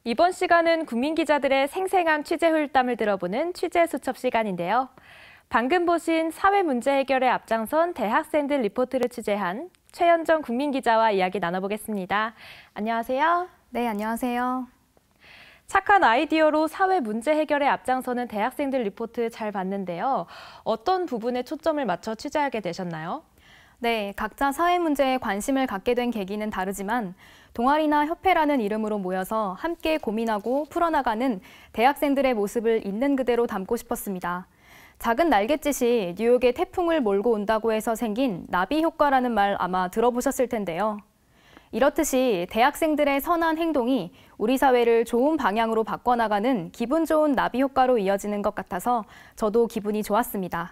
이번 시간은 국민 기자들의 생생한 취재 hul담을 들어보는 취재 수첩 시간인데요. 방금 보신 사회 문제 해결에 앞장선 대학생들 리포트를 취재한 최현정 국민 기자와 이야기 나눠보겠습니다. 안녕하세요. 네, 안녕하세요. 착한 아이디어로 사회 문제 해결에 앞장서는 대학생들 리포트 잘 봤는데요. 어떤 부분에 초점을 맞춰 취재하게 되셨나요? 네, 각자 사회 문제에 관심을 갖게 된 계기는 다르지만 동아리나 협회라는 이름으로 모여서 함께 고민하고 풀어나가는 대학생들의 모습을 있는 그대로 담고 싶었습니다. 작은 날갯짓이 뉴욕에 태풍을 몰고 온다고 해서 생긴 나비 효과라는 말 아마 들어보셨을 텐데요. 이렇듯이 대학생들의 선한 행동이 우리 사회를 좋은 방향으로 바꿔나가는 기분 좋은 나비 효과로 이어지는 것 같아서 저도 기분이 좋았습니다.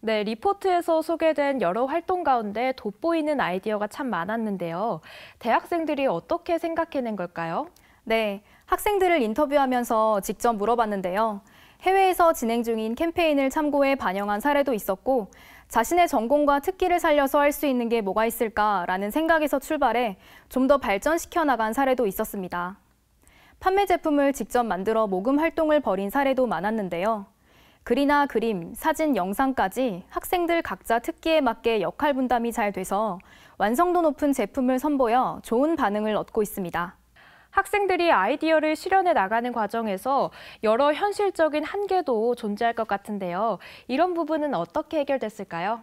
네, 리포트에서 소개된 여러 활동 가운데 돋보이는 아이디어가 참 많았는데요. 대학생들이 어떻게 생각해낸 걸까요? 네, 학생들을 인터뷰하면서 직접 물어봤는데요. 해외에서 진행 중인 캠페인을 참고해 반영한 사례도 있었고, 자신의 전공과 특기를 살려서 할 수 있는 게 뭐가 있을까라는 생각에서 출발해 좀 더 발전시켜 나간 사례도 있었습니다. 판매 제품을 직접 만들어 모금 활동을 벌인 사례도 많았는데요. 글이나 그림, 사진, 영상까지 학생들 각자 특기에 맞게 역할 분담이 잘 돼서 완성도 높은 제품을 선보여 좋은 반응을 얻고 있습니다. 학생들이 아이디어를 실현해 나가는 과정에서 여러 현실적인 한계도 존재할 것 같은데요. 이런 부분은 어떻게 해결됐을까요?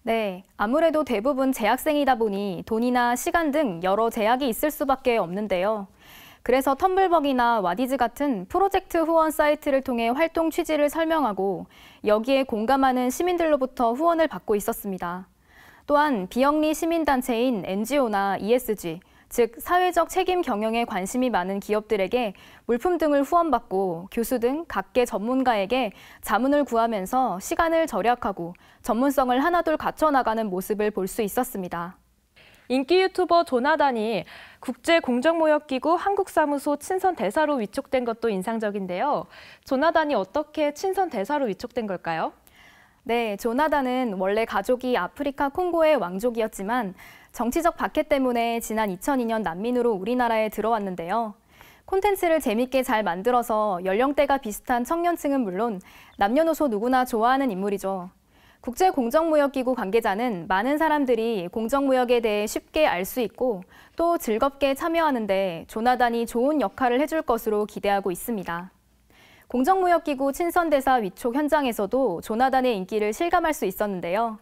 네, 아무래도 대부분 재학생이다 보니 돈이나 시간 등 여러 제약이 있을 수밖에 없는데요. 그래서 텀블벅이나 와디즈 같은 프로젝트 후원 사이트를 통해 활동 취지를 설명하고 여기에 공감하는 시민들로부터 후원을 받고 있었습니다. 또한 비영리 시민단체인 NGO나 ESG, 즉 사회적 책임 경영에 관심이 많은 기업들에게 물품 등을 후원받고 교수 등 각계 전문가에게 자문을 구하면서 시간을 절약하고 전문성을 하나둘 갖춰나가는 모습을 볼 수 있었습니다. 인기 유튜버 조나단이 국제공정무역기구 한국사무소 친선대사로 위촉된 것도 인상적인데요. 조나단이 어떻게 친선대사로 위촉된 걸까요? 네, 조나단은 원래 가족이 아프리카 콩고의 왕족이었지만 정치적 박해 때문에 지난 2002년 난민으로 우리나라에 들어왔는데요. 콘텐츠를 재밌게 잘 만들어서 연령대가 비슷한 청년층은 물론 남녀노소 누구나 좋아하는 인물이죠. 국제공정무역기구 관계자는 많은 사람들이 공정무역에 대해 쉽게 알 수 있고 또 즐겁게 참여하는데 조나단이 좋은 역할을 해줄 것으로 기대하고 있습니다. 공정무역기구 친선대사 위촉 현장에서도 조나단의 인기를 실감할 수 있었는데요.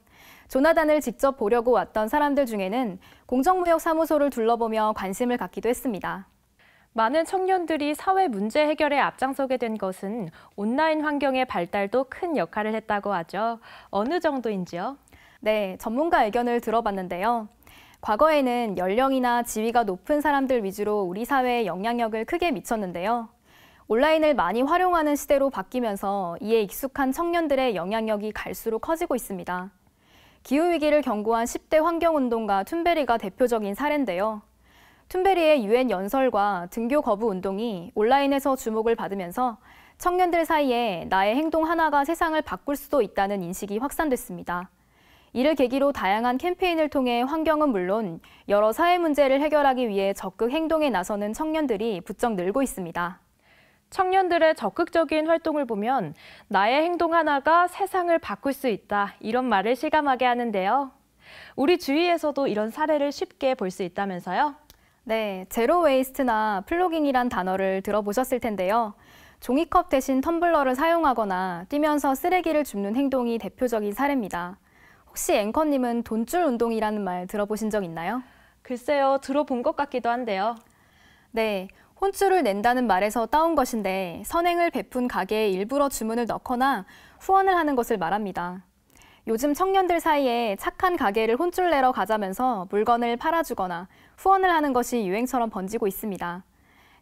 조나단을 직접 보려고 왔던 사람들 중에는 공정무역사무소를 둘러보며 관심을 갖기도 했습니다. 많은 청년들이 사회 문제 해결에 앞장서게 된 것은 온라인 환경의 발달도 큰 역할을 했다고 하죠. 어느 정도인지요? 네, 전문가 의견을 들어봤는데요. 과거에는 연령이나 지위가 높은 사람들 위주로 우리 사회에 영향력을 크게 미쳤는데요. 온라인을 많이 활용하는 시대로 바뀌면서 이에 익숙한 청년들의 영향력이 갈수록 커지고 있습니다. 기후위기를 경고한 10대 환경운동가 툰베리가 대표적인 사례인데요. 툰베리의 유엔 연설과 등교 거부 운동이 온라인에서 주목을 받으면서 청년들 사이에 나의 행동 하나가 세상을 바꿀 수도 있다는 인식이 확산됐습니다. 이를 계기로 다양한 캠페인을 통해 환경은 물론 여러 사회 문제를 해결하기 위해 적극 행동에 나서는 청년들이 부쩍 늘고 있습니다. 청년들의 적극적인 활동을 보면 나의 행동 하나가 세상을 바꿀 수 있다, 이런 말을 실감하게 하는데요. 우리 주위에서도 이런 사례를 쉽게 볼 수 있다면서요? 네, 제로 웨이스트나 플로깅이란 단어를 들어보셨을 텐데요. 종이컵 대신 텀블러를 사용하거나 뛰면서 쓰레기를 줍는 행동이 대표적인 사례입니다. 혹시 앵커님은 돈줄 운동이라는 말 들어보신 적 있나요? 글쎄요, 들어본 것 같기도 한데요. 네, 혼쭐을 낸다는 말에서 따온 것인데 선행을 베푼 가게에 일부러 주문을 넣거나 후원을 하는 것을 말합니다. 요즘 청년들 사이에 착한 가게를 혼쭐 내러 가자면서 물건을 팔아주거나 후원을 하는 것이 유행처럼 번지고 있습니다.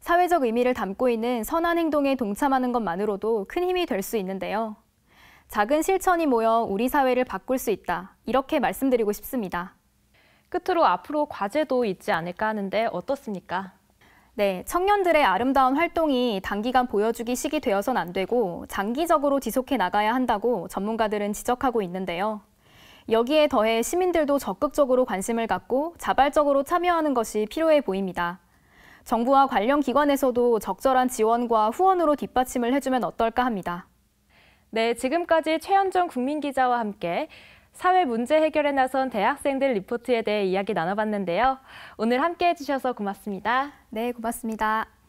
사회적 의미를 담고 있는 선한 행동에 동참하는 것만으로도 큰 힘이 될 수 있는데요. 작은 실천이 모여 우리 사회를 바꿀 수 있다, 이렇게 말씀드리고 싶습니다. 끝으로 앞으로 과제도 있지 않을까 하는데 어떻습니까? 네, 청년들의 아름다운 활동이 단기간 보여주기 식이 되어선 안 되고 장기적으로 지속해 나가야 한다고 전문가들은 지적하고 있는데요. 여기에 더해 시민들도 적극적으로 관심을 갖고 자발적으로 참여하는 것이 필요해 보입니다. 정부와 관련 기관에서도 적절한 지원과 후원으로 뒷받침을 해주면 어떨까 합니다. 네, 지금까지 최현정 국민기자와 함께 사회 문제 해결에 나선 대학생들 리포트에 대해 이야기 나눠봤는데요. 오늘 함께 해주셔서 고맙습니다. 네, 고맙습니다.